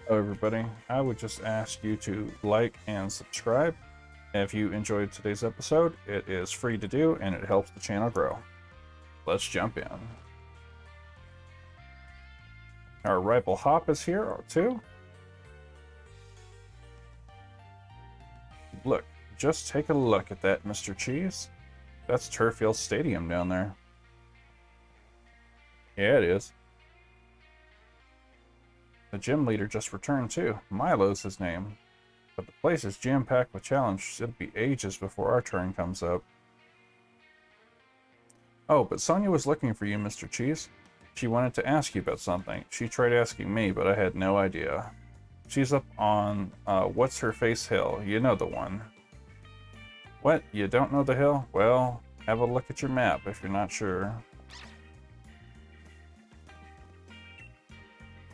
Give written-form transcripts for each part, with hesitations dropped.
Hello everybody, I would just ask you to like and subscribe. If you enjoyed today's episode, it is free to do and it helps the channel grow. Let's jump in. Our rival hop is here too. Look, just take a look at that, Mr. Cheese. That's Turffield Stadium down there. Yeah, it is. The gym leader just returned too. Milo's his name. But the place is jam-packed with challenges. It'll be ages before our turn comes up. Oh, but Sonia was looking for you, Mr. Cheese. She wanted to ask you about something. She tried asking me, but I had no idea. She's up on, What's-Her-Face Hill. You know the one. What? You don't know the hill? Well, have a look at your map if you're not sure.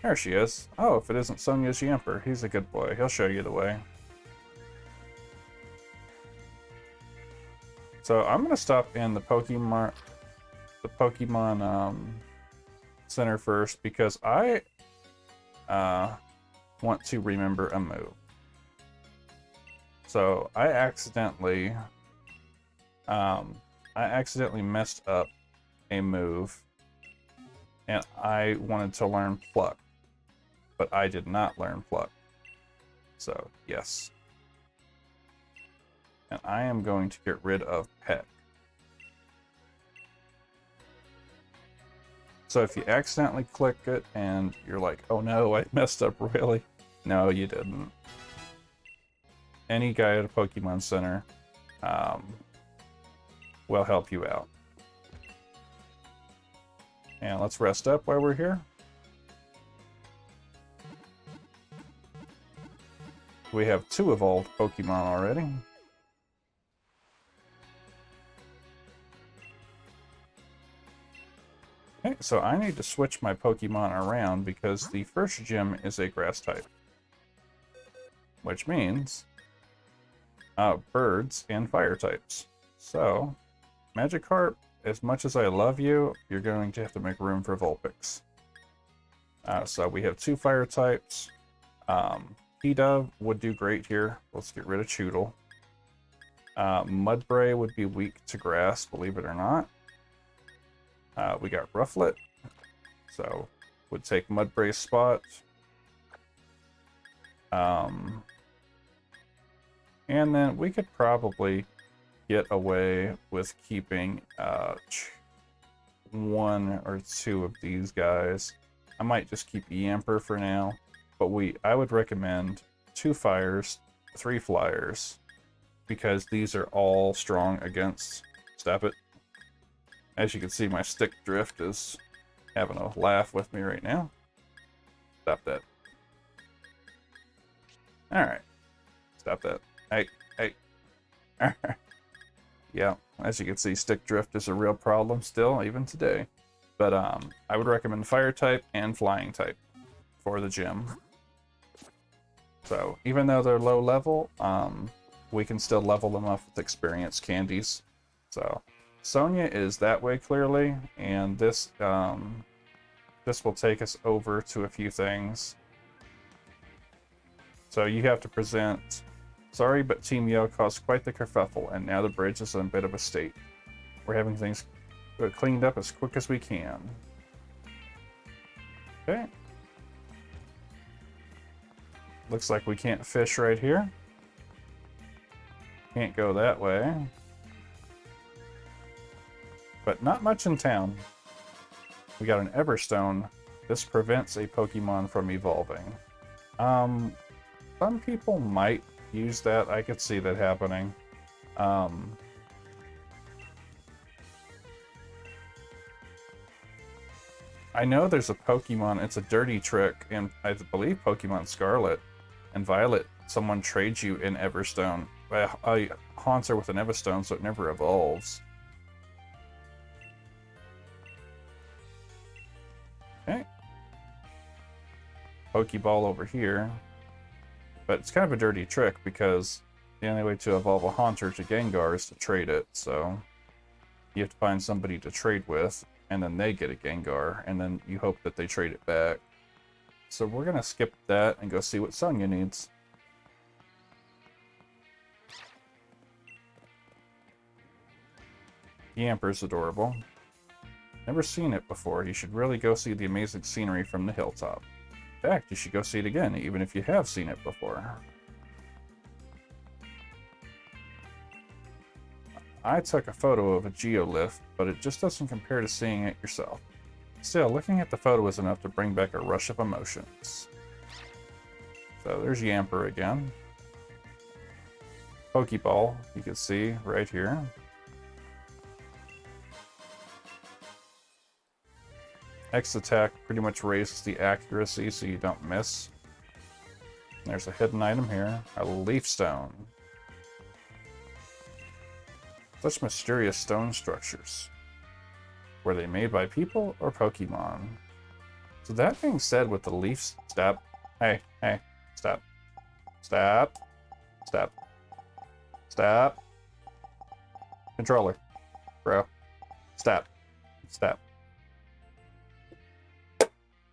There she is. Oh, if it isn't Sonia's Yamper. He's a good boy. He'll show you the way. So I'm gonna stop in the Pokemon Center first because I want to remember a move. So I accidentally messed up a move, and I wanted to learn Pluck, but I did not learn Pluck. So yes. And I am going to get rid of Peck. So if you accidentally click it and you're like, oh no, I messed up really. No, you didn't. Any guy at a Pokemon Center will help you out. And let's rest up while we're here. We have 2 evolved Pokemon already. Okay, so I need to switch my Pokemon around because the first gym is a grass type. Which means birds and fire types. So, Magikarp, as much as I love you, you're going to have to make room for Vulpix. So we have 2 fire types. P-Dove would do great here. Let's get rid of Choodle. Mudbray would be weak to grass, believe it or not. We got Rufflet, so would take Mudbray's spot. And then we could probably get away with keeping 1 or 2 of these guys. I might just keep Yamper for now, but I would recommend 2 fires, 3 flyers, because these are all strong against. Stop it. As you can see, my stick drift is having a laugh with me right now. Stop that. Alright. Stop that. Hey. Yeah, as you can see, stick drift is a real problem still, even today. But I would recommend fire type and flying type for the gym. So even though they're low level, we can still level them up with experience candies. So Sonia is that way clearly, and this will take us over to a few things. So you have to present, sorry, but Team Yell caused quite the kerfuffle, and now the bridge is in a bit of a state. We're having things cleaned up as quick as we can. Okay. Looks like we can't fish right here. Can't go that way. But not much in town. We got an Everstone. This prevents a Pokemon from evolving. Some people might use that. I could see that happening. I know there's a Pokemon, it's a dirty trick, and I believe Pokemon Scarlet and Violet, someone trades you in Everstone. Haunts her with an Everstone, so it never evolves. Okay. Pokeball over here. But it's kind of a dirty trick because the only way to evolve a Haunter to Gengar is to trade it, so you have to find somebody to trade with, and then they get a Gengar, and then you hope that they trade it back. so we're gonna skip that and go see what Sonya needs. Yamper's adorable. Never seen it before. You should really go see the amazing scenery from the hilltop. In fact, you should go see it again, even if you have seen it before. I took a photo of a geolift, but it just doesn't compare to seeing it yourself. Still, looking at the photo is enough to bring back a rush of emotions. So there's Yamper again. Pokeball, you can see right here. X attack pretty much raises the accuracy so you don't miss. There's a hidden item here, a leaf stone. Such mysterious stone structures. Were they made by people or Pokemon? So that being said, with the leaf stop. Hey, stop. Stop. Stop. Stop. Controller. Bro. Stop. Stop.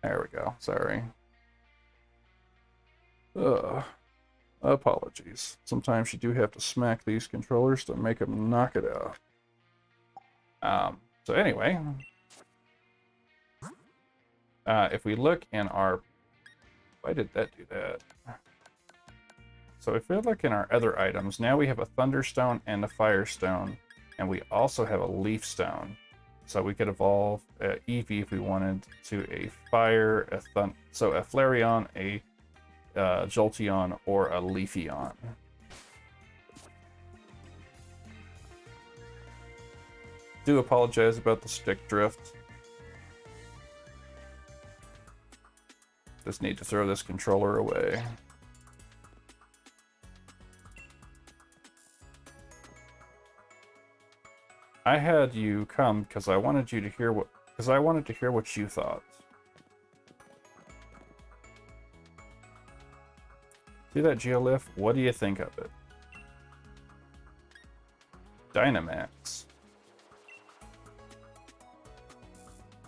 There we go. Sorry. Ugh. Apologies. Sometimes you do have to smack these controllers to make them knock it out. So anyway, if we look in our... Why did that do that? So if we look in our other items, now we have a Thunderstone and a Firestone, and we also have a Leaf Stone. So we could evolve Eevee if we wanted to a Fire, so a Flareon, a Jolteon, or a Leafeon. Do apologize about the stick drift. Just need to throw this controller away. I had you come because I wanted you to hear what you thought. See that Geolift? What do you think of it? Dynamax.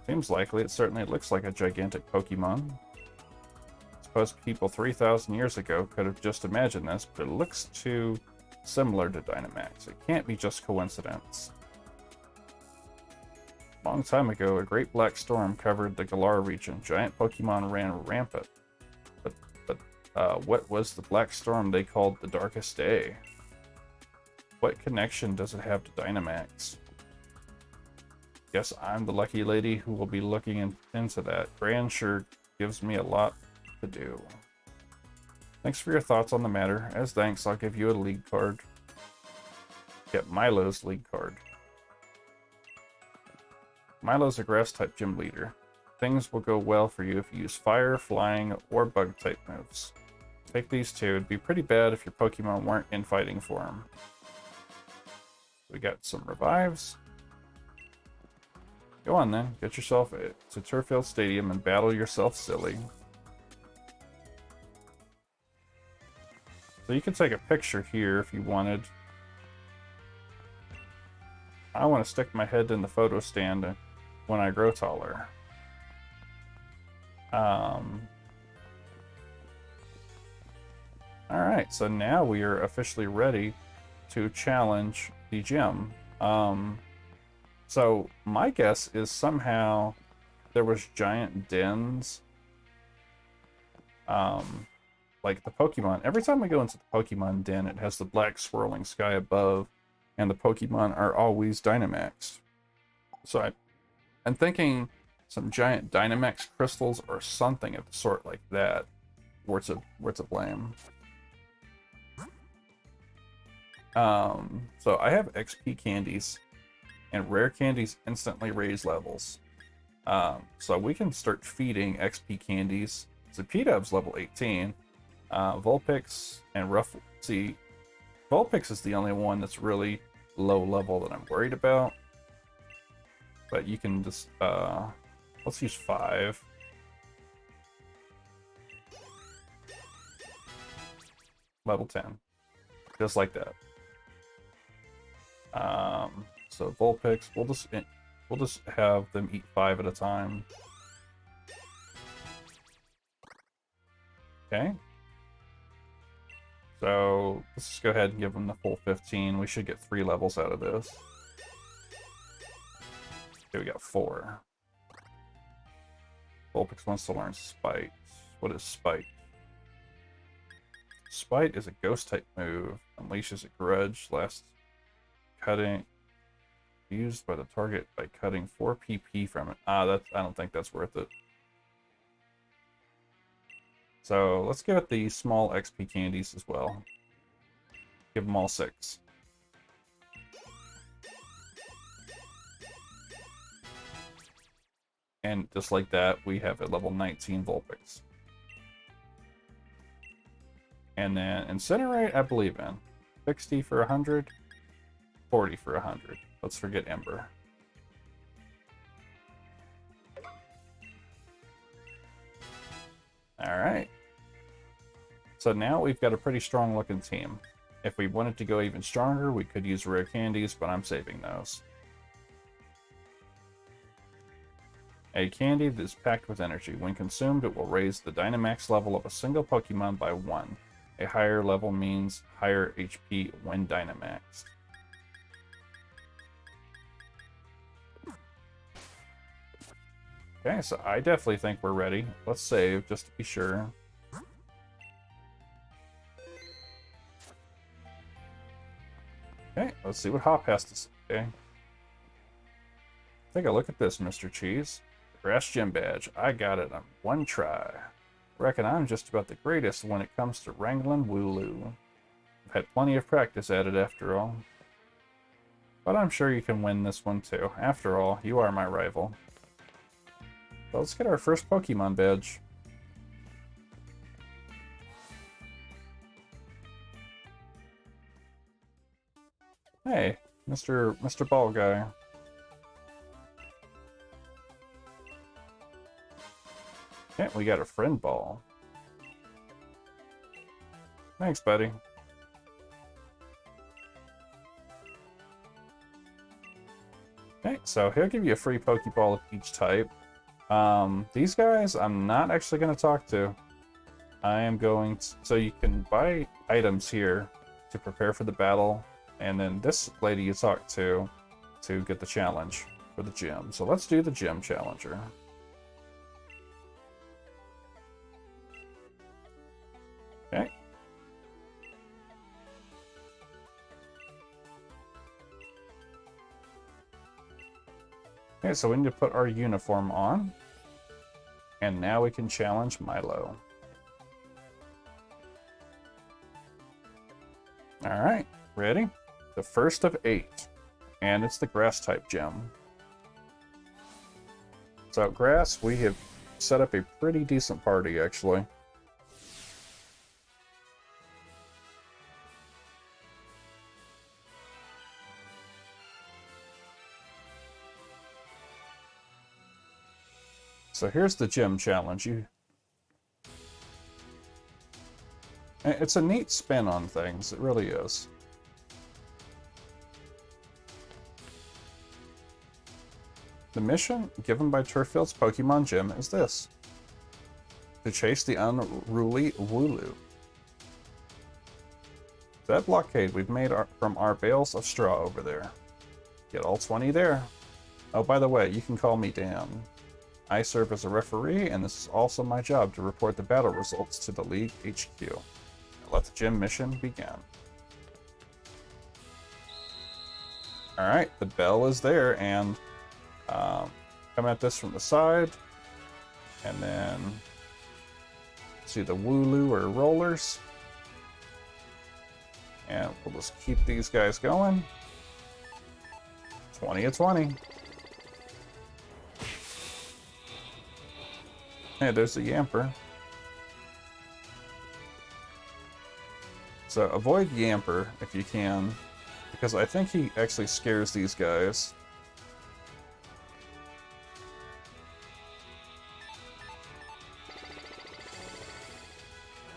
Seems likely. It certainly looks like a gigantic Pokemon. I suppose people 3,000 years ago could have just imagined this, but it looks too similar to Dynamax. It can't be just coincidence. A long time ago, a great black storm covered the Galar region. Giant Pokemon ran rampant. But what was the black storm they called the Darkest Day? What connection does it have to Dynamax? Guess I'm the lucky lady who will be looking into that. Gran sure gives me a lot to do. Thanks for your thoughts on the matter. As thanks, I'll give you a league card. Get Milo's league card. Milo's a grass-type gym leader. Things will go well for you if you use fire, flying, or bug-type moves. Take these two. It'd be pretty bad if your Pokemon weren't in fighting form. We got some revives. Go on then, get yourself to Turffield Stadium and battle yourself silly. So you can take a picture here if you wanted. I want to stick my head in the photo stand when I grow taller. Alright, so now we are officially ready to challenge the gym. So my guess is somehow there was giant dens. Like the Pokemon. Every time we go into the Pokemon den, it has the black swirling sky above, and the Pokemon are always Dynamaxed. So I'm thinking some giant Dynamax crystals or something of the sort like that were to blame. So I have XP candies, and rare candies instantly raise levels. So we can start feeding XP candies. So P-Dub's level 18. Vulpix and Vulpix is the only one that's really low level that I'm worried about. But you can just, let's use 5. Level 10. Just like that. So Vulpix, we'll just have them eat 5 at a time. Okay. So let's just go ahead and give him the full 15. We should get 3 levels out of this. Okay, we got 4. Vulpix wants to learn Spite. What is Spite? Spite is a ghost type move. Unleashes a grudge. Lasts cutting. Used by the target by cutting 4 PP from it. I don't think that's worth it. So let's give it the small XP candies as well. Give them all 6. And just like that, we have a level 19 Vulpix. And then Incinerate, I believe in. 60 for 100, 40 for 100. Let's forget Ember. Alright. So now we've got a pretty strong looking team. If we wanted to go even stronger, we could use rare candies, but I'm saving those. A candy that is packed with energy. When consumed, it will raise the Dynamax level of a single Pokemon by 1. A higher level means higher HP when Dynamaxed. Okay, so I definitely think we're ready. Let's save just to be sure. Okay, let's see what Hop has to say. Take a look at this, Mr. Cheese. Grass Gym Badge. I got it on 1 try. Reckon I'm just about the greatest when it comes to wrangling Wooloo. I've had plenty of practice at it after all. But I'm sure you can win this one too. After all, you are my rival. So let's get our first Pokemon badge. Hey, Mr. Ball Guy. Okay, we got a friend ball. Thanks, buddy. Okay, so he'll give you a free Pokeball of each type. These guys I'm not actually going to talk to. I am going to... So you can buy items here to prepare for the battle. And then this lady you talk to get the challenge for the gym. So let's do the gym challenger. Okay. Okay, so we need to put our uniform on. And now we can challenge Milo. Alright, ready? The first of 8. And it's the grass type gym. So grass, we have set up a pretty decent party actually. So here's the gym challenge. It's a neat spin on things, it really is. The mission given by Turfield's Pokemon Gym is this: to chase the unruly Wooloo. That blockade we've made from our bales of straw over there. Get all 20 there. Oh, by the way, you can call me Dan. I serve as a referee, and this is also my job to report the battle results to the League HQ. Now let the gym mission begin. Alright, the bell is there, and come at this from the side, and then see the Wooloo or rollers. And we'll just keep these guys going. 20 of 20. Hey, there's the Yamper. So avoid Yamper if you can, because I think he actually scares these guys.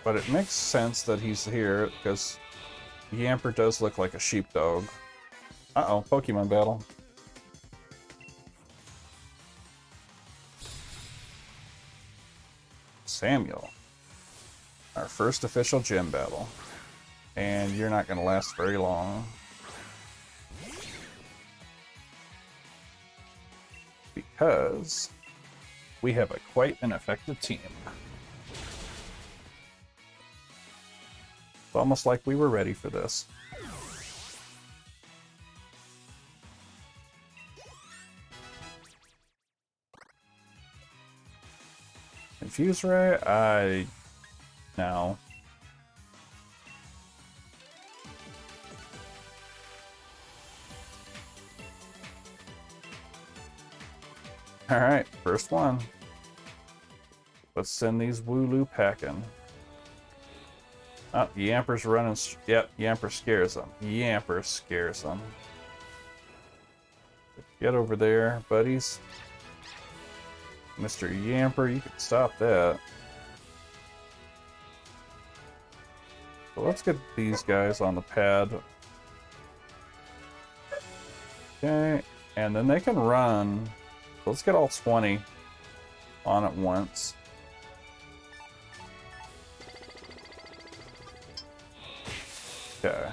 But it makes sense that he's here, because Yamper does look like a sheepdog. Uh-oh, Pokemon battle. Samuel. Our first official gym battle. And you're not going to last very long. Because we have quite an effective team. It's almost like we were ready for this. Infuse Ray? No. Alright, first one. Let's send these Wooloo packing. Oh, Yamper's running. Yep, Yamper scares them. Yamper scares them. Get over there, buddies. Mr. Yamper, you can stop that. So let's get these guys on the pad. Okay, and then they can run. Let's get all 20 on at once. Okay.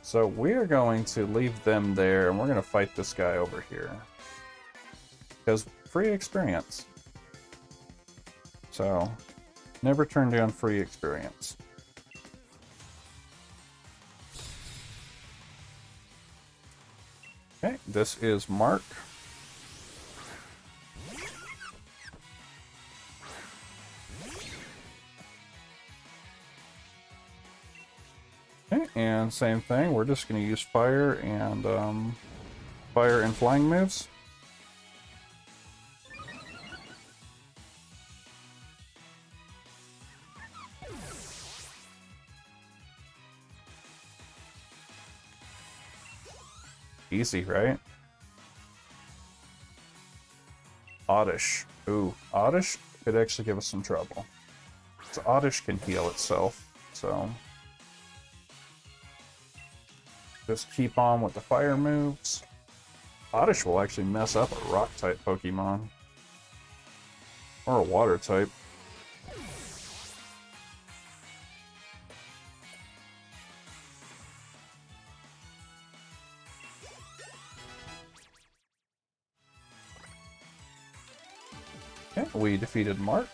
So we're going to leave them there, and we're going to fight this guy over here. Because free experience. So, never turn down free experience. Okay, this is Mark. Okay, and same thing, we're just going to use fire and flying moves. Easy, right? Oddish. Ooh, Oddish could actually give us some trouble. So Oddish can heal itself, so just keep on with the fire moves. Oddish will actually mess up a rock type Pokemon. Or a water type. Okay, we defeated Mark.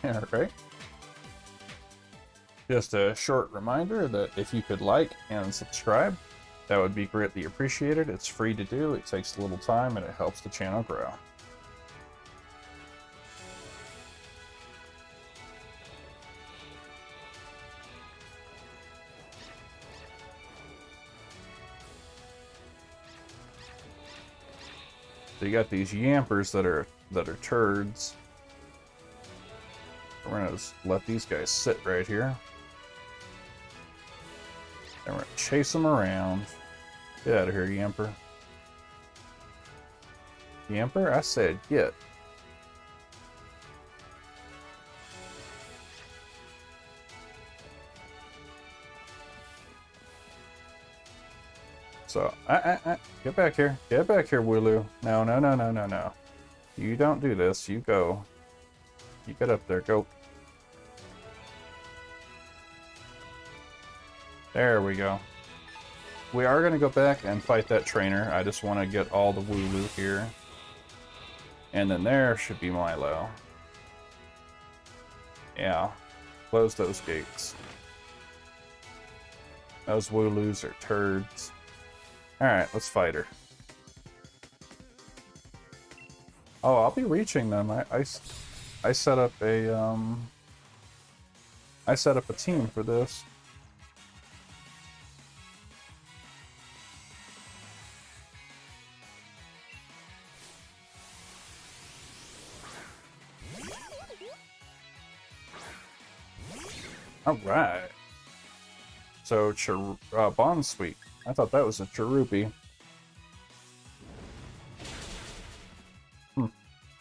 Alright. Just a short reminder that if you could like and subscribe, that would be greatly appreciated. It's free to do, it takes a little time, and it helps the channel grow. So you got these Yampers that are turds. We're gonna just let these guys sit right here. And we're gonna chase them around. Get out of here, Yamper. Yamper, I said get. So, get back here. Get back here, Wooloo. No, no, no, no, no, no. You don't do this. You go. You get up there. Go. There we go. We are going to go back and fight that trainer. I just want to get all the Wooloo here. And then there should be Milo. Yeah. Close those gates. Those Wooloos are turds. Alright, let's fight her. Oh, I'll be reaching them. I set up a I set up a team for this. Alright. So, Bonsweet. I thought that was a Cherubi.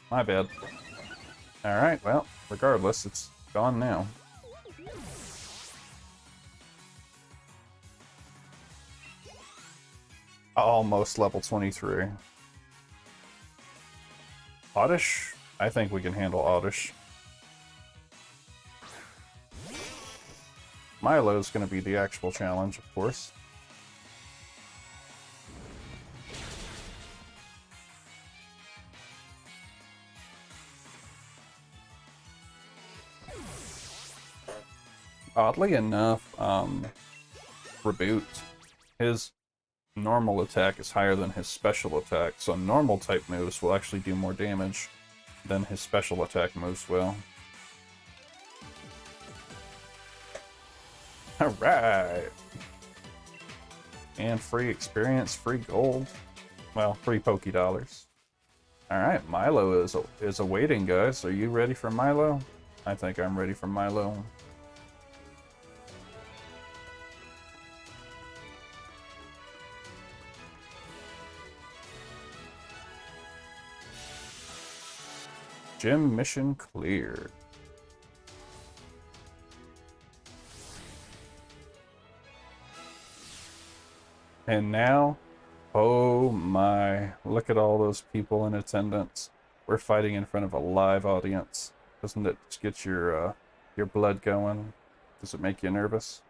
My bad. Alright, well, regardless, it's gone now. Almost level 23. Oddish? I think we can handle Oddish. Milo's going to be the actual challenge, of course. Oddly enough, Reboot, his normal attack is higher than his special attack, so normal type moves will actually do more damage than his special attack moves will. Alright! And free experience, free gold. Well, free Poké Dollars. Alright, Milo is awaiting, guys. Are you ready for Milo? I think I'm ready for Milo. Gym mission cleared. And now, oh my, look at all those people in attendance. We're fighting in front of a live audience. Doesn't it just get your blood going? Does it make you nervous?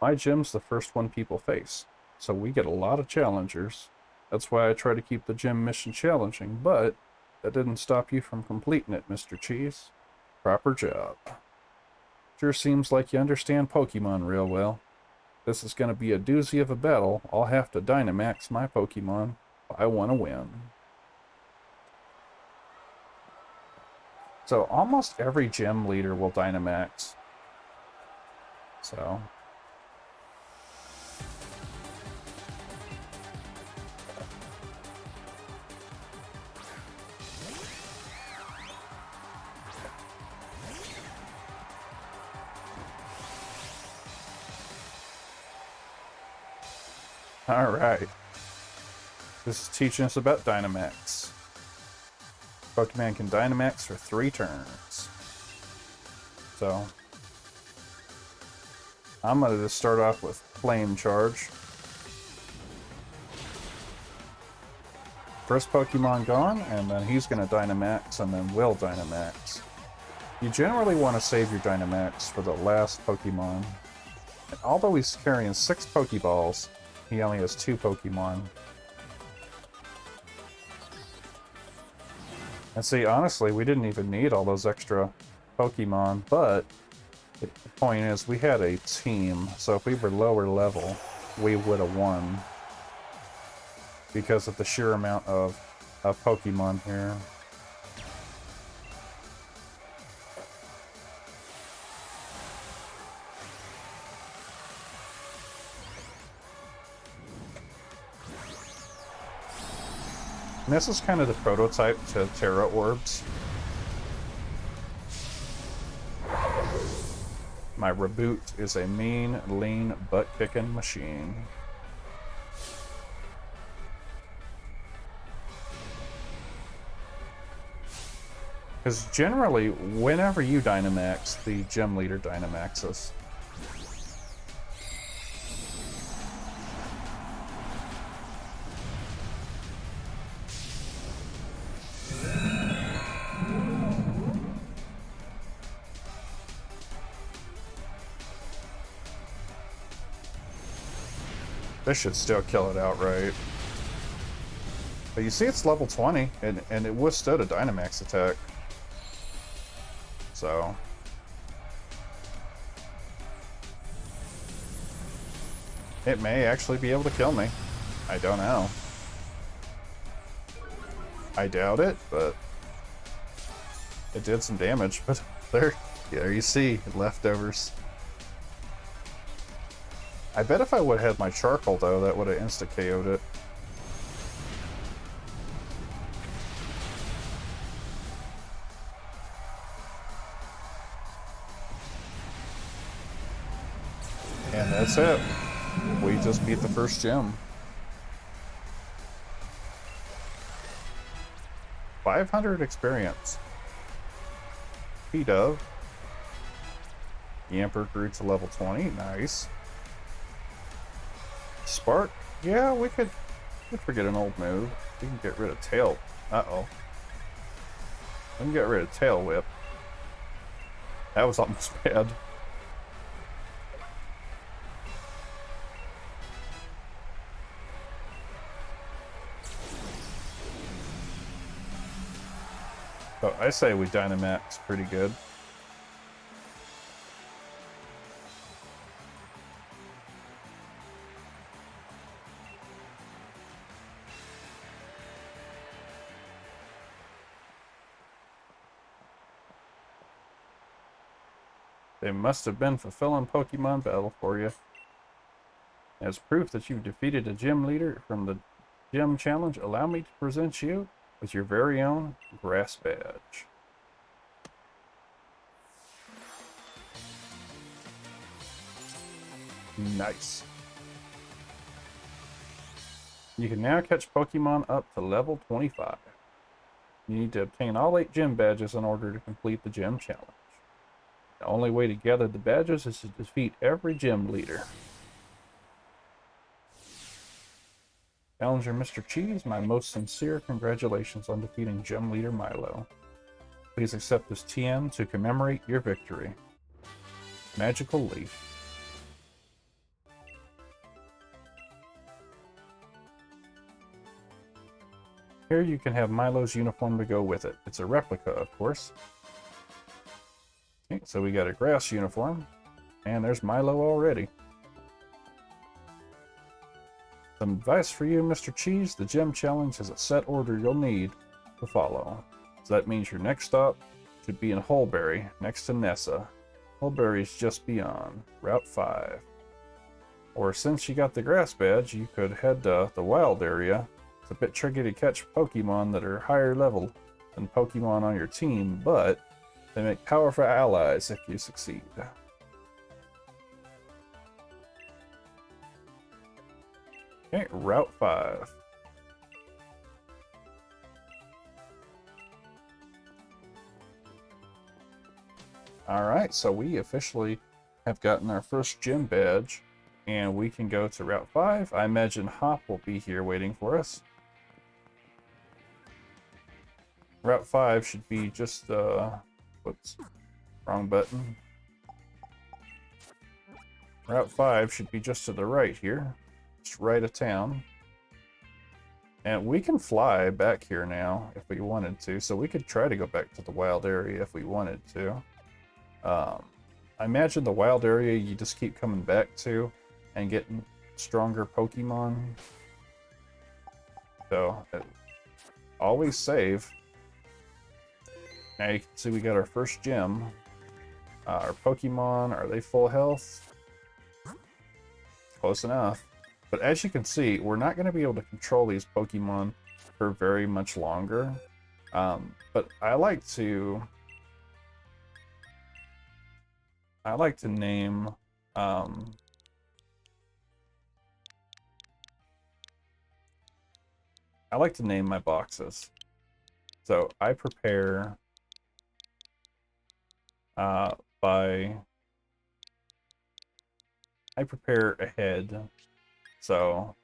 My gym's the first one people face, so we get a lot of challengers. That's why I try to keep the gym mission challenging, but that didn't stop you from completing it, Mr. Cheese. Proper job. Sure seems like you understand Pokemon real well. This is going to be a doozy of a battle. I'll have to Dynamax my Pokemon if I want to win. So almost every gym leader will Dynamax. So... Alright. This is teaching us about Dynamax. Pokemon can Dynamax for 3 turns. So, I'm going to just start off with Flame Charge. First Pokemon gone, and then he's going to Dynamax, and then we'll Dynamax. You generally want to save your Dynamax for the last Pokemon. And although he's carrying 6 Pokeballs, he only has 2 Pokemon. And see, honestly, we didn't even need all those extra Pokemon, but the point is, we had a team, so if we were lower level, we would have won. Because of the sheer amount of Pokemon here. And this is kind of the prototype to Terra Orbs. My Reboot is a mean, lean, butt-kicking machine. Because generally, whenever you Dynamax, the gym leader Dynamaxes. This should still kill it outright. But you see it's level 20, and it withstood a Dynamax attack. So... it may actually be able to kill me. I don't know. I doubt it, but... it did some damage, but there you see, leftovers. I bet if I would have had my Charcoal, though, that would have insta-KO'd it. That's it. We just beat the first gym. 500 experience. P-Dove. Yamper grew to level 20. Nice. Spark. Yeah, we could forget an old move. We can get rid of Tail. Uh-oh. We can get rid of Tail Whip. That was almost bad. So I say we Dynamax pretty good. They must have been fulfilling Pokemon battle for you. As proof that you've defeated a gym leader from the gym challenge, allow me to present you with your very own grass badge. Nice. You can now catch Pokemon up to level 25. You need to obtain all 8 gym badges in order to complete the gym challenge. The only way to gather the badges is to defeat every gym leader. Challenger Mr. Cheese, my most sincere congratulations on defeating gym leader Milo. Please accept this TM to commemorate your victory. Magical Leaf. Here you can have Milo's uniform to go with it. It's a replica, of course. Okay, so we got a grass uniform, and there's Milo already. Some advice for you, Mr. Cheese. The gym challenge has a set order you'll need to follow. So that means your next stop should be in Hulberry, next to Nessa. Hulberry's just beyond, Route 5. Or since you got the grass badge, you could head to the wild area. It's a bit tricky to catch Pokemon that are higher level than Pokemon on your team, but they make powerful allies if you succeed. Okay, Route 5. Alright, so we officially have gotten our first gym badge, and we can go to Route 5. I imagine Hop will be here waiting for us. Route 5 should be just, whoops, wrong button. Route 5 should be just to the right here, just right of town. And we can fly back here now if we wanted to, so we could try to go back to the wild area if we wanted to. I imagine the wild area you just keep coming back to and getting stronger Pokemon. So, always save. Now you can see we got our first gym. Our Pokemon, are they full health? Close enough. But as you can see, we're not going to be able to control these Pokemon for very much longer. But I like to name my boxes. So I prepare ahead. So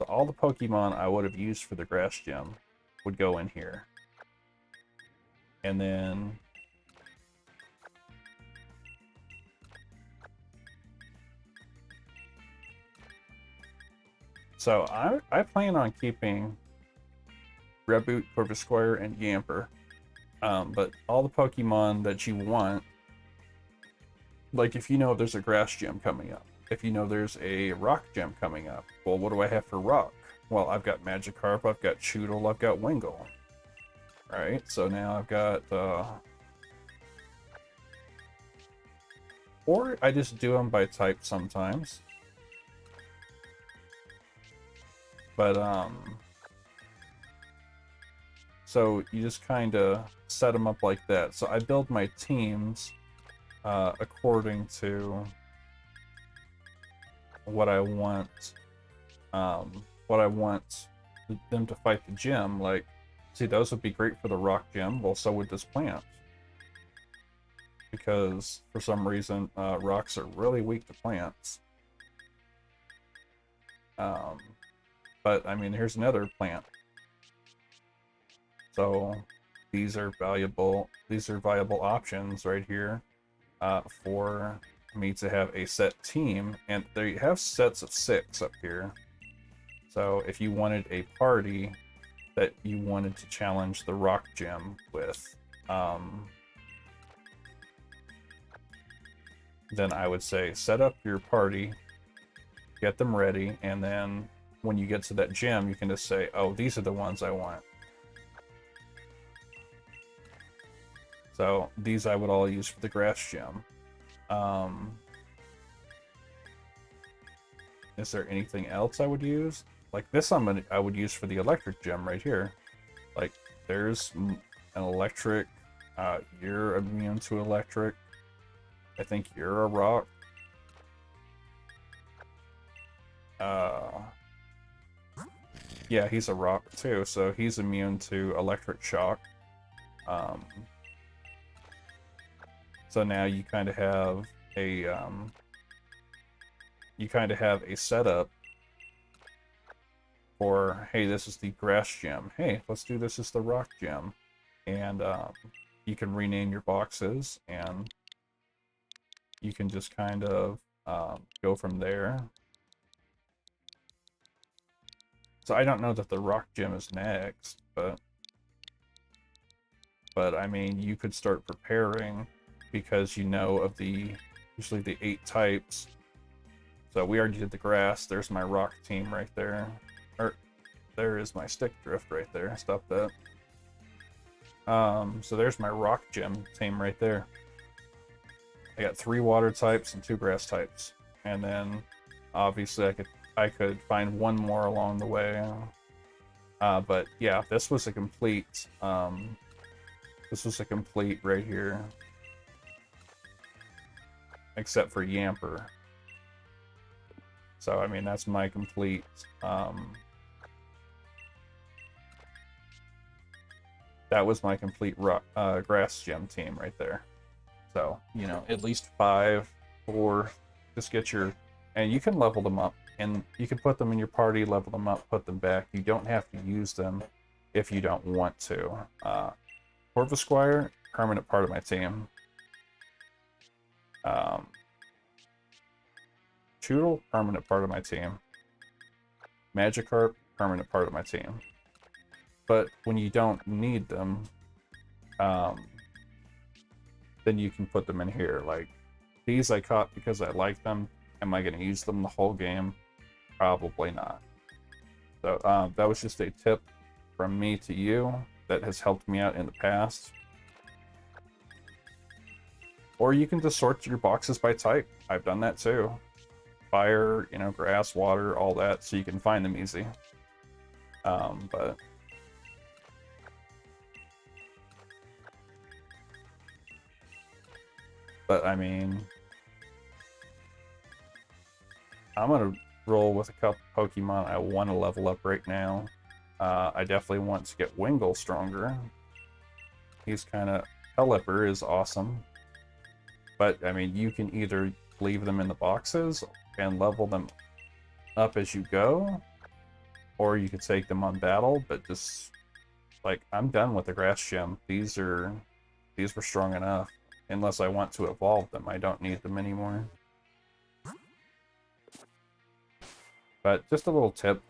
all the Pokemon I would have used for the grass gym would go in here. And then so I plan on keeping Reboot, Corvisquire, and Yamper. But all the Pokemon that you want, like if you know there's a grass gym coming up, if you know there's a rock gym coming up, well, what do I have for rock? Well, I've got Magikarp, I've got Choodle, I've got Wingull. Alright, so now I've got, or I just do them by type sometimes. But, so you just kind of set them up like that. So I build my teams according to what I want, what I want them to fight the gym. Like, see, those would be great for the rock gym. Well, so would this plant, because for some reason rocks are really weak to plants. But I mean, here's another plant. So these are valuable. These are viable options right here for me to have a set team, and they have sets of 6 up here. So if you wanted a party that you wanted to challenge the rock gym with, then I would say set up your party, get them ready, and then when you get to that gym, you can just say, oh, these are the ones I want. So these I would all use for the grass gym. Is there anything else I would use? Like this I would use for the electric gym right here. Like there's an electric, you're immune to electric. I think you're a rock. Yeah, he's a rock too, so he's immune to electric shock. So now you kind of have a setup for, hey, this is the grass gym. Hey, let's do this as the rock gym, and you can rename your boxes, and you can just kind of go from there. So I don't know that the rock gym is next, but I mean, you could start preparing because you know of usually the 8 types. So we already did the grass. There's my rock team right there. Or there is my stick drift right there. Stop that. So there's my rock gym team right there. I got 3 water types and 2 grass types, and then obviously I could find one more along the way. But yeah, this was a complete right here, except for Yamper. So I mean, that's my complete that was my complete grass gym team right there. So, you know, at least 5 or just get your, and you can level them up, and you can put them in your party, level them up, put them back. You don't have to use them if you don't want to. Corvusquire, permanent part of my team. Choodle, permanent part of my team. Magikarp, permanent part of my team. But when you don't need them, then you can put them in here. Like these I caught because I like them. Am I going to use them the whole game? Probably not. So that was just a tip from me to you that has helped me out in the past. Or you can just sort your boxes by type. I've done that too. Fire, you know, grass, water, all that, so you can find them easy. But I mean, I'm gonna roll with a couple Pokemon I want to level up right now. I definitely want to get Wingull stronger. He's kind of, Pelipper is awesome. But I mean, you can either leave them in the boxes and level them up as you go, or you could take them on battle. But just like, I'm done with the grass gym. These were strong enough. Unless I want to evolve them, I don't need them anymore. But just a little tip.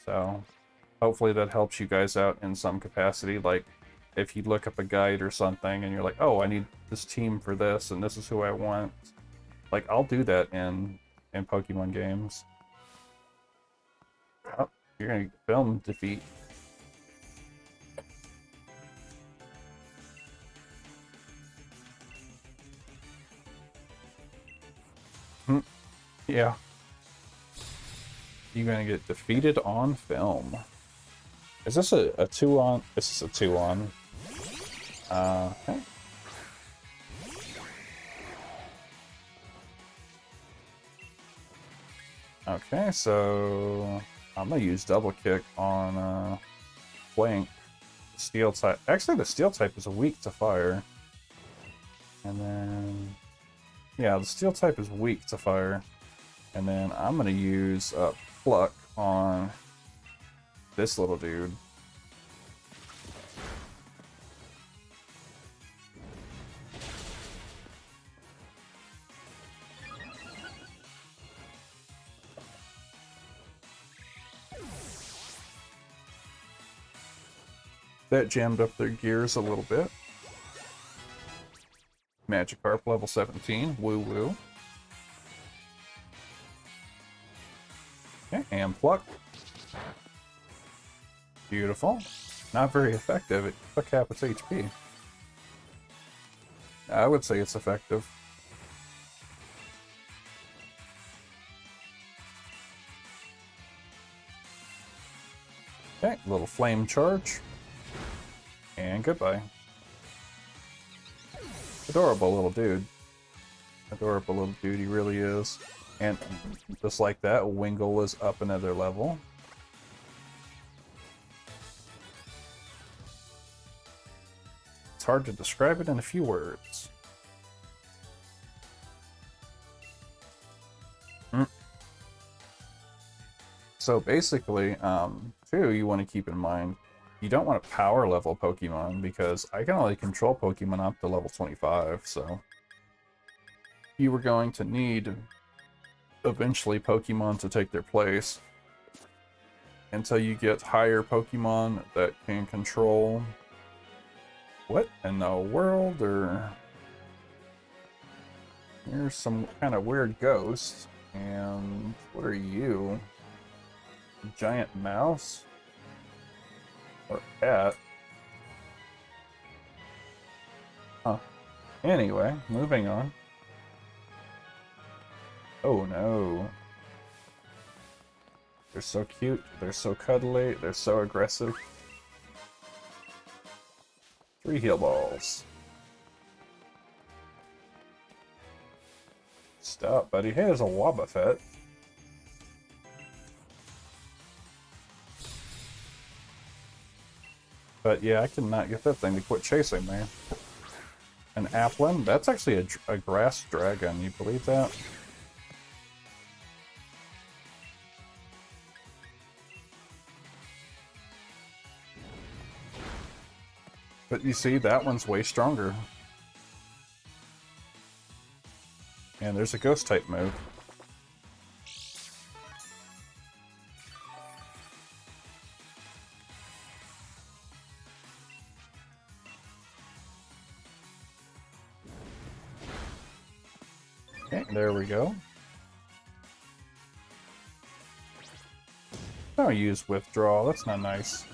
So hopefully that helps you guys out in some capacity. Like if you look up a guide or something and you're like, oh, I need this team for this and this is who I want. Like I'll do that in Pokemon games. Oh, you're gonna film defeat. Yeah. You're gonna get defeated on film. Is this a 2-on? This is a 2-on. Okay. Okay, so I'm gonna use double kick on Flank. Steel type. Actually, the steel type is weak to fire. And then, yeah, the steel type is weak to fire. And then I'm gonna use Pluck on this little dude. That jammed up their gears a little bit. Magikarp level 17. Woo woo. Okay, and Pluck. Beautiful. Not very effective. It took half its HP. I would say it's effective. Okay, little flame charge. And goodbye. Adorable little dude. Adorable little dude, he really is. And just like that, Wingull is up another level. It's hard to describe it in a few words. So basically, too, you want to keep in mind, you don't want to power level Pokemon because I can only control Pokemon up to level 25, so you were going to need eventually Pokemon to take their place until you get higher Pokemon that can control what in the world, or here's some kind of weird ghost. And what are you? Giant mouse? Or cat? Huh. Anyway, moving on. Oh no. They're so cute, they're so cuddly, they're so aggressive. 3 heal balls. Stop, buddy. Hey, there's a Wobbuffet. But yeah, I cannot get that thing to quit chasing me. An Applin? That's actually a grass dragon, you believe that? But you see, that one's way stronger. And there's a ghost type move. Okay, there we go. Don't use withdrawal, that's not nice.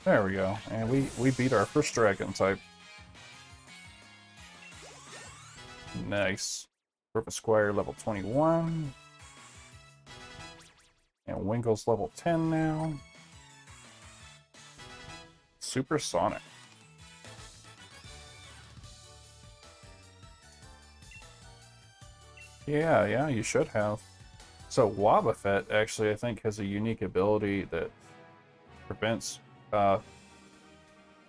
There we go, and we beat our first dragon type. Nice. Squire level 21. And Wingull's level 10 now. Supersonic. Yeah, you should have. So Wobbuffet actually, I think, has a unique ability that prevents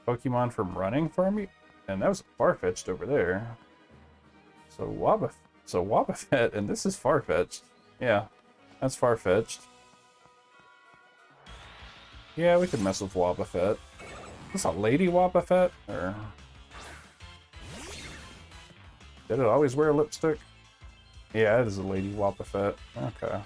Pokemon from running from you. And that was Farfetch'd over there. So Wobbuffet, and this is Farfetch'd. Yeah, that's Farfetch'd. Yeah, we could mess with Wobbuffet. Is this a lady Wobbuffet? Or did it always wear lipstick? Yeah, it is a lady Wobbuffet. Okay.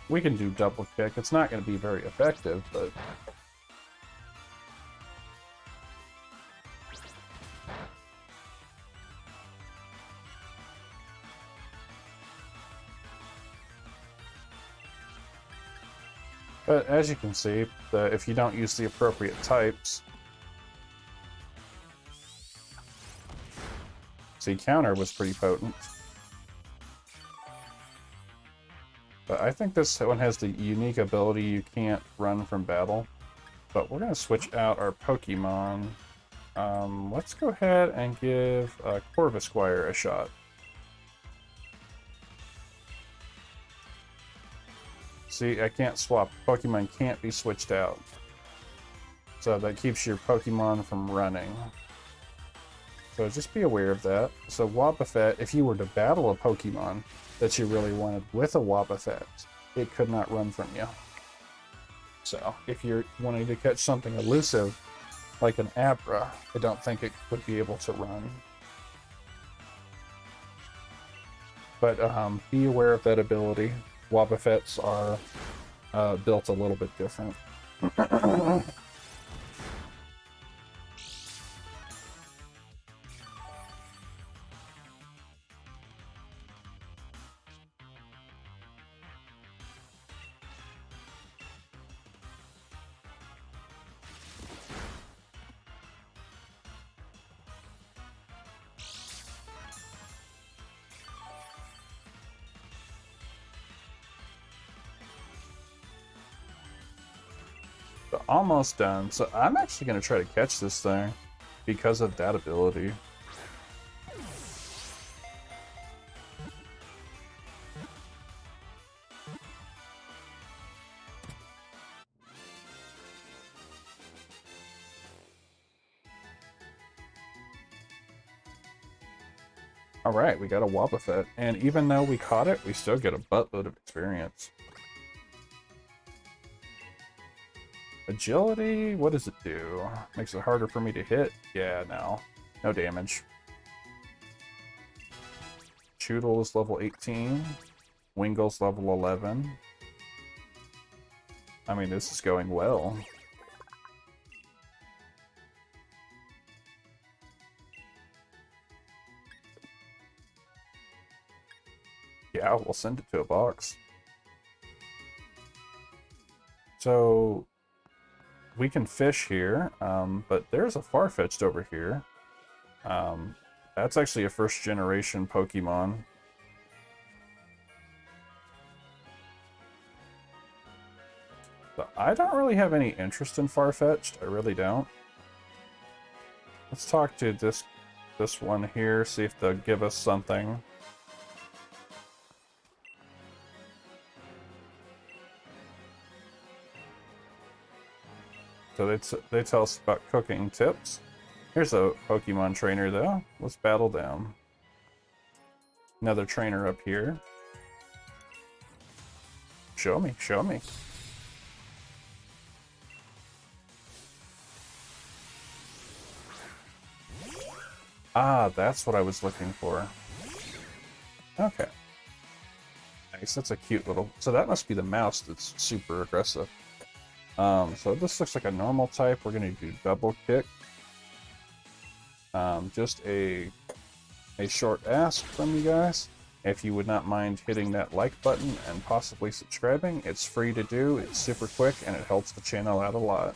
We can do double kick. It's not going to be very effective, but as you can see, if you don't use the appropriate types, See, counter was pretty potent. But I think this one has the unique ability you can't run from battle. But we're going to switch out our Pokemon. Let's go ahead and give Corvisquire a shot. See, I can't swap. Pokemon can't be switched out. So that keeps your Pokemon from running. So just be aware of that. So Wobbuffet, if you were to battle a Pokemon that you really wanted with a Wobbuffet, it could not run from you. So if you're wanting to catch something elusive, like an Abra, I don't think it would be able to run. But be aware of that ability. Wobbuffets are built a little bit different. Almost done. So I'm actually going to try to catch this thing because of that ability. Alright, we got a Wobbuffet. And even though we caught it, we still get a buttload of experience. Agility, what does it do? Makes it harder for me to hit? Yeah, no damage. Choodle is level 18. Wingle's level 11. I mean, this is going well. Yeah, we'll send it to a box. So we can fish here, but there's a Farfetch'd over here. That's actually a first generation Pokemon. But I don't really have any interest in Farfetch'd. I really don't. Let's talk to this one here, see if they'll give us something. So they tell us about cooking tips. Here's a Pokemon trainer, though. Let's battle them. Another trainer up here. Show me, show me. Ah, that's what I was looking for. Okay. Nice, that's a cute little... So that must be the mouse that's super aggressive. So this looks like a normal type. We're going to do double kick. Just a short ask from you guys. If you would not mind hitting that like button and possibly subscribing, it's free to do, it's super quick, and it helps the channel out a lot.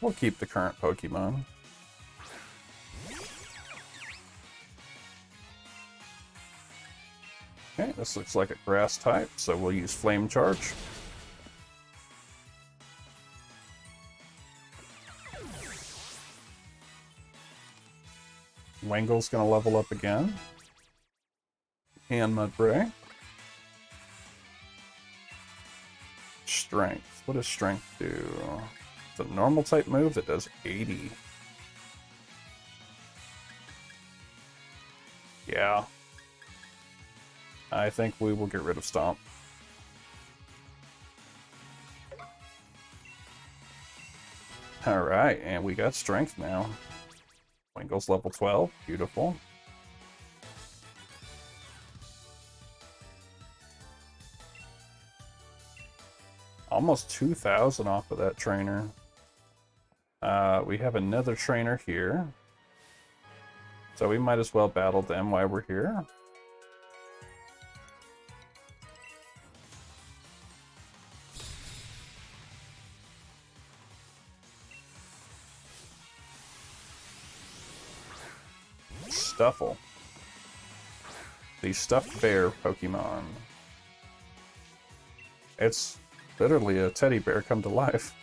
We'll keep the current Pokemon. Okay, this looks like a grass type, so we'll use Flame Charge. Wangle's gonna level up again. And Mudbray. Strength. What does Strength do? It's a normal type move that does 80. Yeah. I think we will get rid of Stomp. Alright, and we got Strength now. Wingle's level 12. Beautiful. Almost 2,000 off of that trainer. We have another trainer here. So we might as well battle them while we're here. Stuffle. The stuffed bear Pokemon. It's literally a teddy bear come to life.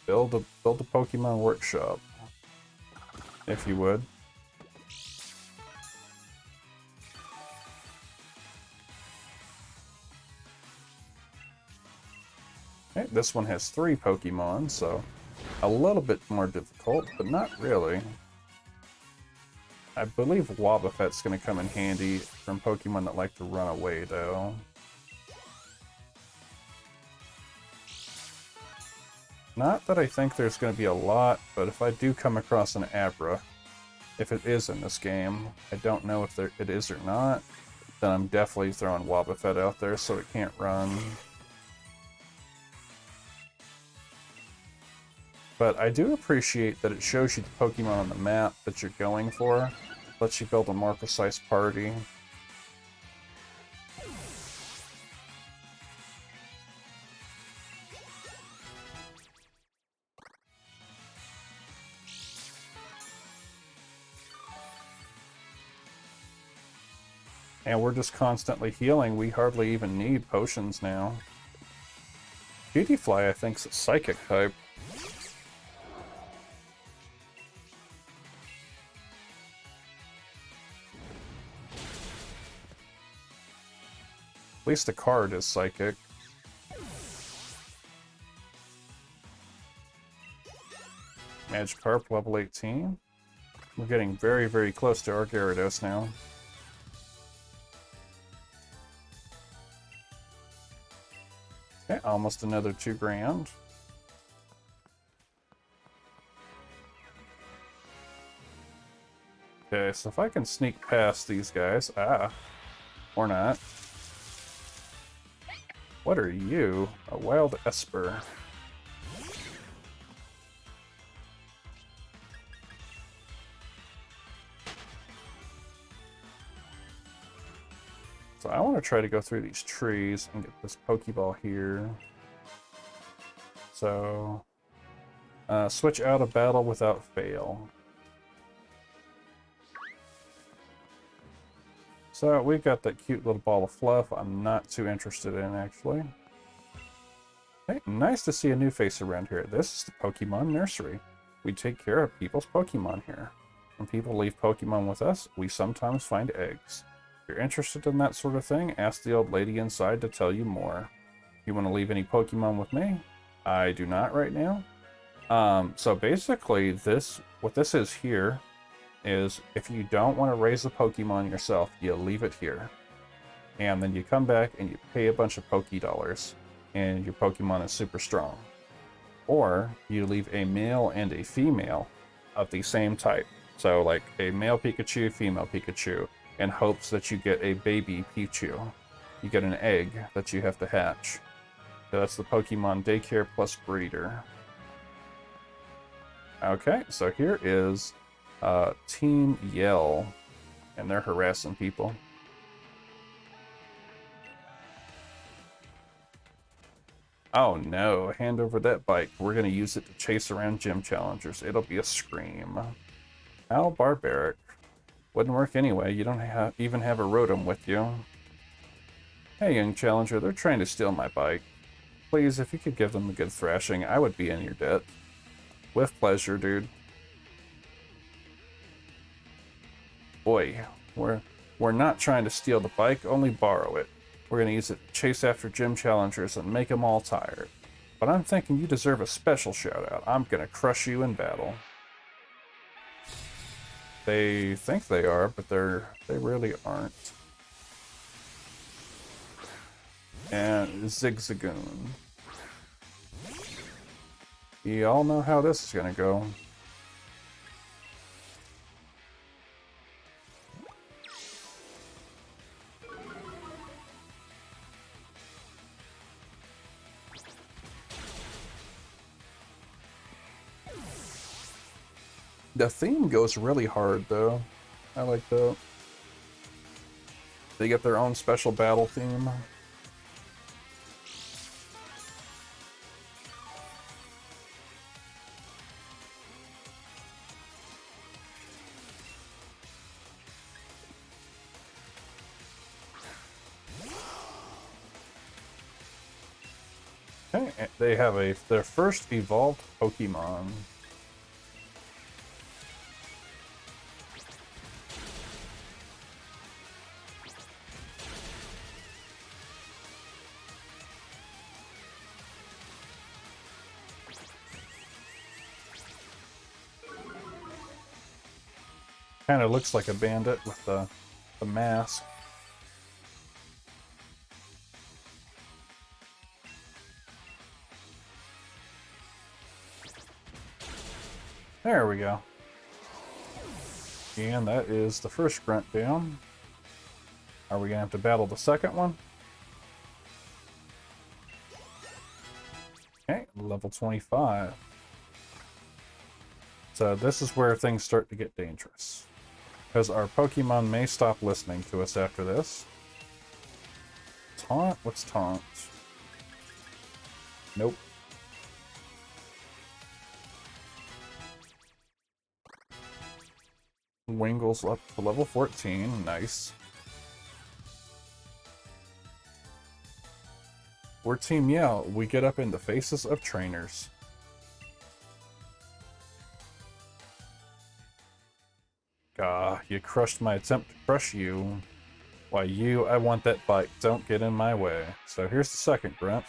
Build a Pokemon workshop, if you would. Okay, this one has 3 Pokemon, so a little bit more difficult, but not really. I believe Wobbuffet's going to come in handy from Pokemon that like to run away, though. Not that I think there's going to be a lot, but if I do come across an Abra, if it is in this game, I don't know if it is or not, then I'm definitely throwing Wobbuffet out there so it can't run. But I do appreciate that it shows you the Pokemon on the map that you're going for. Lets you build a more precise party. And we're just constantly healing. We hardly even need potions now. Beautyfly, I think, is a psychic type. At least the card is psychic. Magikarp, level 18. We're getting very, very close to our Gyarados now. Okay, almost another 2 grand. Okay, so if I can sneak past these guys, or not. What are you? A wild Esper. So I want to try to go through these trees and get this Pokeball here. So, switch out of battle without fail. So we've got that cute little ball of fluff I'm not too interested in, actually. Hey, nice to see a new face around here. This is the Pokemon Nursery. We take care of people's Pokemon here. When people leave Pokemon with us, we sometimes find eggs. If you're interested in that sort of thing, ask the old lady inside to tell you more. You want to leave any Pokemon with me? I do not right now. So basically, what this is here is if you don't want to raise a Pokemon yourself, you leave it here. And then you come back and you pay a bunch of Poké-Dollars, and your Pokemon is super strong. Or you leave a male and a female of the same type. So like a male Pikachu, female Pikachu, in hopes that you get a baby Pichu. You get an egg that you have to hatch. So that's the Pokemon Daycare plus Breeder. Okay, so here is Team Yell, and they're harassing people. Oh no, hand over that bike. We're gonna use it to chase around gym challengers. It'll be a scream. How barbaric. Wouldn't work anyway, you don't even have a Rotom with you. Hey young challenger, they're trying to steal my bike. Please, if you could give them a good thrashing, I would be in your debt. With pleasure, dude. Boy, we're not trying to steal the bike, only borrow it. We're gonna use it to chase after gym challengers and make them all tired. But I'm thinking you deserve a special shout out. I'm gonna crush you in battle. They think they are, but they really aren't. And Zigzagoon. You all know how this is gonna go. The theme goes really hard, though. I like that. They get their own special battle theme. Okay, they have their first evolved Pokemon. Kind of looks like a bandit with the mask. There we go. And that is the first grunt down. Are we gonna have to battle the second one? Okay, level 25. So this is where things start to get dangerous, because our Pokemon may stop listening to us after this. Taunt? What's taunt? Nope. Wingle's up to level 14. Nice. We're Team Yell. We get up in the faces of trainers. Gah, you crushed my attempt to crush you. Why you, I want that bike. Don't get in my way. So here's the second grunt.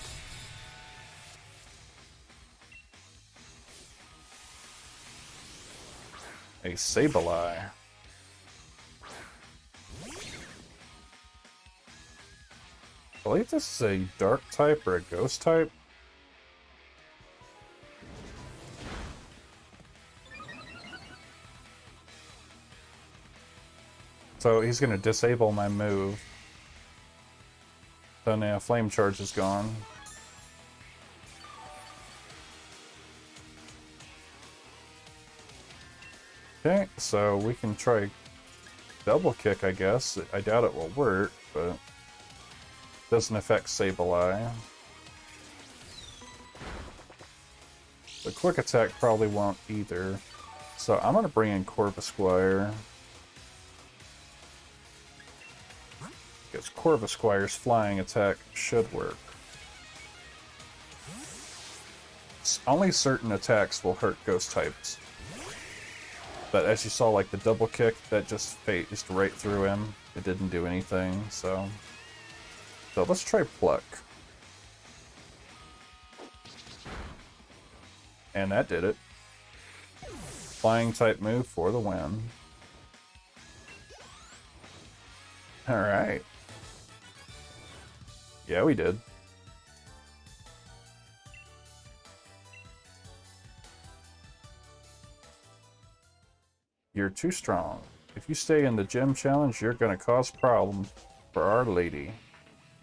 A Sableye. I believe this is a dark type or a ghost type. So he's going to disable my move. So now Flame Charge is gone. Okay, so we can try Double Kick, I guess. I doubt it will work, but doesn't affect Sableye. The Quick Attack probably won't either. So I'm going to bring in Corvisquire. Because Corvisquire's flying attack should work. Only certain attacks will hurt ghost types. But as you saw, like the double kick, that just phased right through him. It didn't do anything, so let's try Pluck. And that did it. Flying type move for the win. Alright. Yeah, we did. You're too strong. If you stay in the gym challenge, you're gonna cause problems for Our Lady.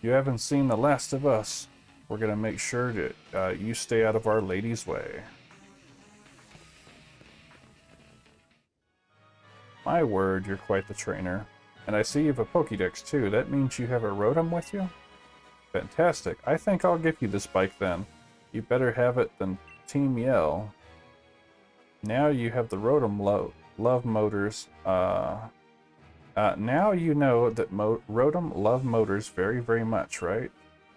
You haven't seen the last of us. We're gonna make sure that you stay out of Our Lady's way. My word, you're quite the trainer. And I see you have a Pokédex too. That means you have a Rotom with you? Fantastic. I think I'll give you this bike then. You better have it than Team Yell. Now you have the Rotom Love Motors. Now you know that Rotom love motors very, very much, right?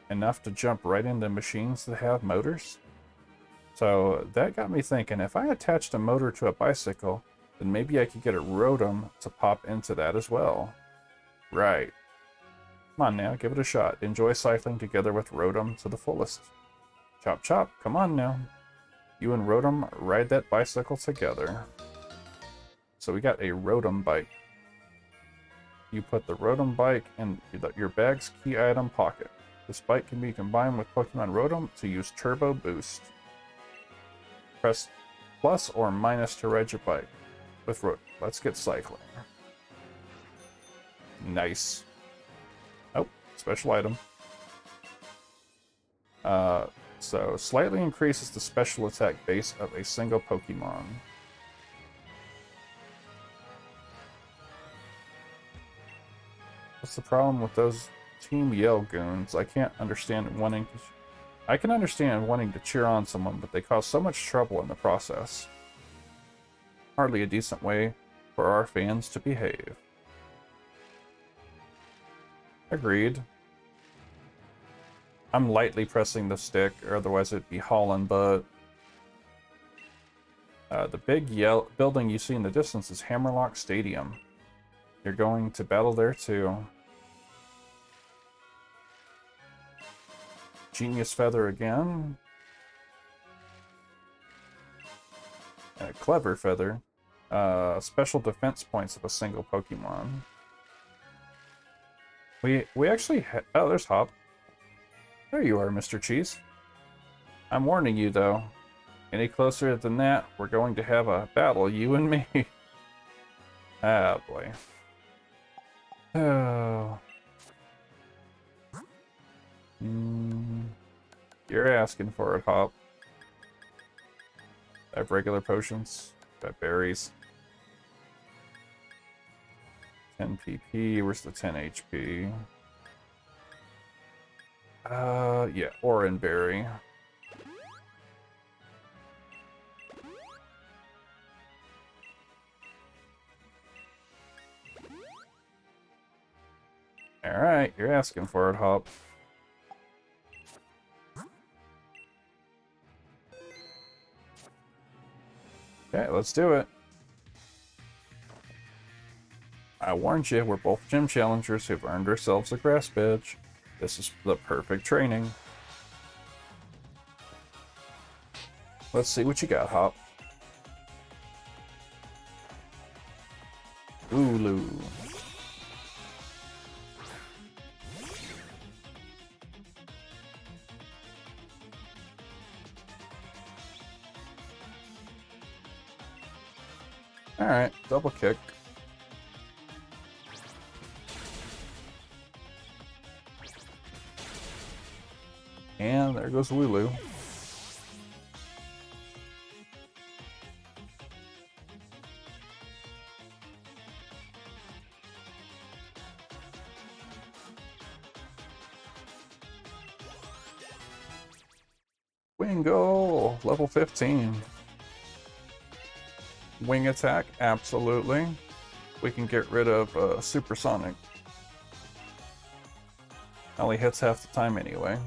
Enough to jump right into machines that have motors? So that got me thinking, if I attached a motor to a bicycle, then maybe I could get a Rotom to pop into that as well. Right. Come on now, give it a shot. Enjoy cycling together with Rotom to the fullest. Chop chop, come on now. You and Rotom ride that bicycle together. So we got a Rotom bike. You put the Rotom bike in your bag's key item pocket. This bike can be combined with Pokemon Rotom to use Turbo Boost. Press plus or minus to ride your bike with Rotom. Let's get cycling. Nice. Oh, special item. So slightly increases the special attack base of a single Pokemon. What's the problem with those Team Yell goons? I can't understand wanting to... I can understand wanting to cheer on someone, but they cause so much trouble in the process. Hardly a decent way for our fans to behave. Agreed. I'm lightly pressing the stick, or otherwise it'd be hauling butt. The big building you see in the distance is Hammerlock Stadium. You're going to battle there too. Genius Feather again. And a Clever Feather. Special defense points of a single Pokemon. We actually oh, there's Hop. There you are, Mr. Cheese. I'm warning you, though. Any closer than that, we're going to have a battle, you and me. Ah, boy. Oh. You're asking for it, Hop. I have regular potions. I have berries. 10 PP. Where's the 10 HP? Yeah, Oran Berry. Alright, you're asking for it, Hop. Okay, let's do it. I warned you, we're both gym challengers who've earned ourselves a grass badge. This is the perfect training. Let's see what you got, Hop. Ulu. Alright, double kick. And there goes Lulu. Wingull, level 15. Wing attack, absolutely. We can get rid of Supersonic. Only hits half the time anyway.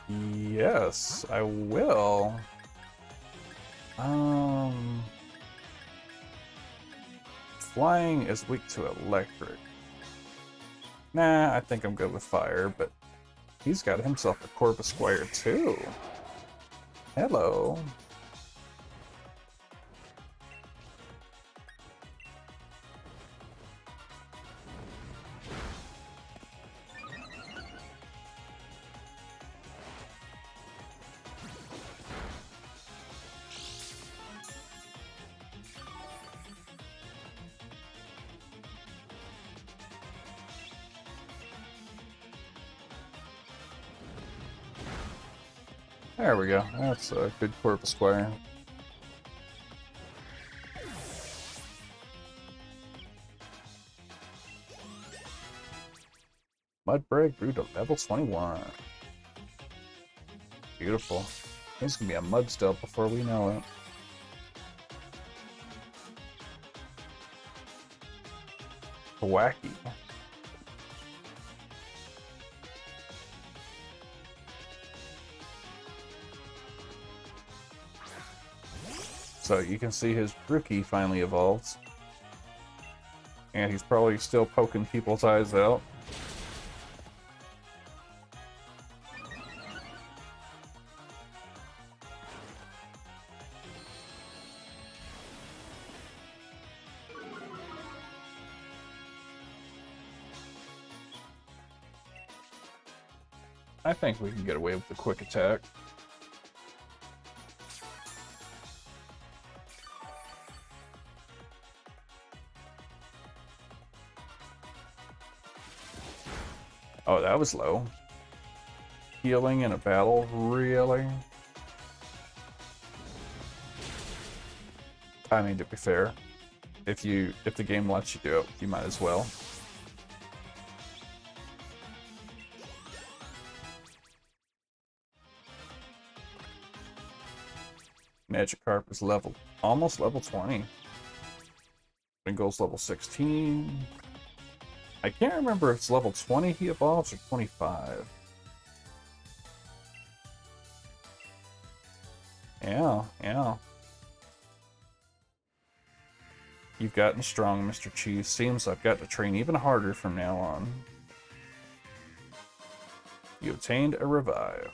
Yes, I will. Flying is weak to electric. Nah, I think I'm good with fire, but he's got himself a Corvisquire too. Hello. There we go. That's a good Corvisquire. Mudbray grew to level 21. Beautiful. He's gonna be a Mudstell before we know it. Wacky. So you can see his Rookie finally evolves. And he's probably still poking people's eyes out. I think we can get away with the quick attack. Oh, that was low. Healing in a battle? Really? I mean, to be fair, if the game lets you do it, you might as well. Magikarp is almost level 20. Bingle's level 16. I can't remember if it's level 20 he evolves or 25. Yeah. You've gotten strong, Mr. Cheese. Seems I've got to train even harder from now on. You obtained a revive.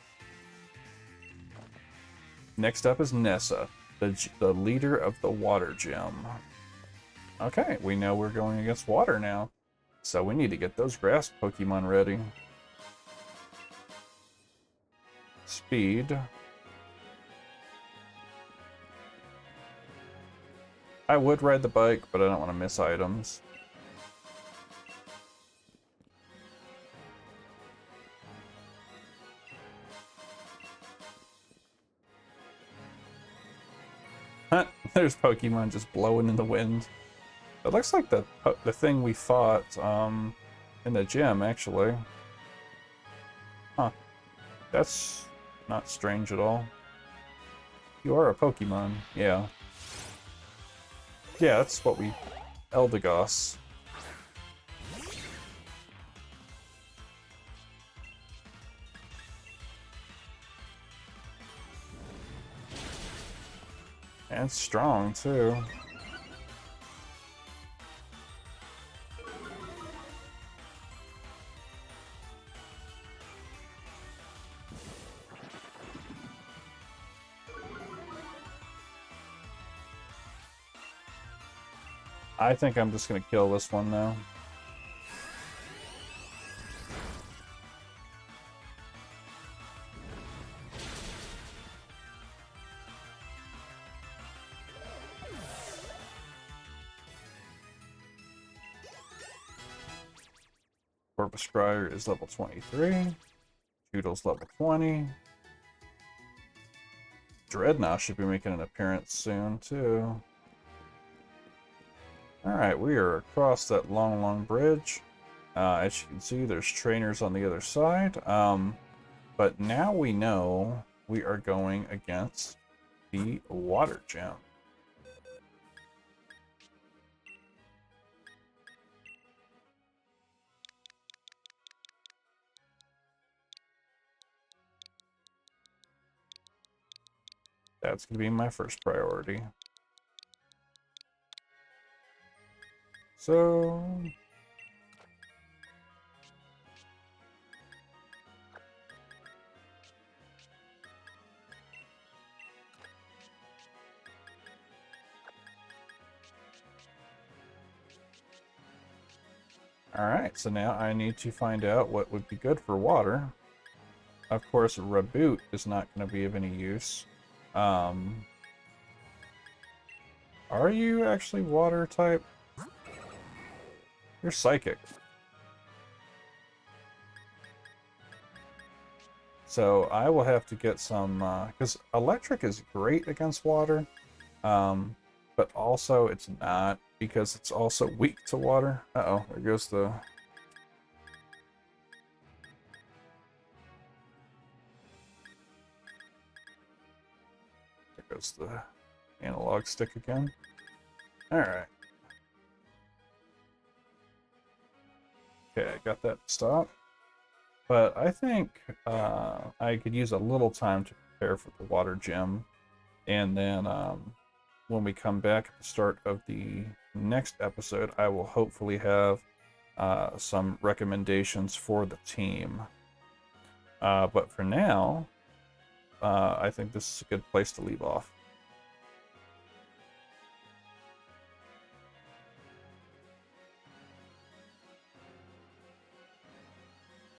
Next up is Nessa, the leader of the Water Gym. Okay, we know we're going against water now. So we need to get those grass Pokemon ready. Speed. I would ride the bike, but I don't want to miss items. There's Pokemon just blowing in the wind. It looks like the thing we fought in the gym, actually. Huh. That's not strange at all. You are a Pokemon, yeah. Yeah, that's what we... Eldegoss. And strong, too. I think I'm just gonna kill this one now. Corpus Scryer is level 23. Toodle's level 20. Dreadnought should be making an appearance soon, too. Alright, we are across that long bridge. As you can see, there's trainers on the other side. But now we know we are going against the Water Gym. That's going to be my first priority. So... Alright, so now I need to find out what would be good for water. Of course, Reboot is not going to be of any use. Are you actually water type? You're psychic. So I will have to get some, because electric is great against water, but also it's not, because it's also weak to water. Uh-oh, there goes the... There goes the analog stick again. Alright. Okay, I got that to stop. But I think I could use a little time to prepare for the Water Gym. And then when we come back at the start of the next episode, I will hopefully have some recommendations for the team. But for now, I think this is a good place to leave off.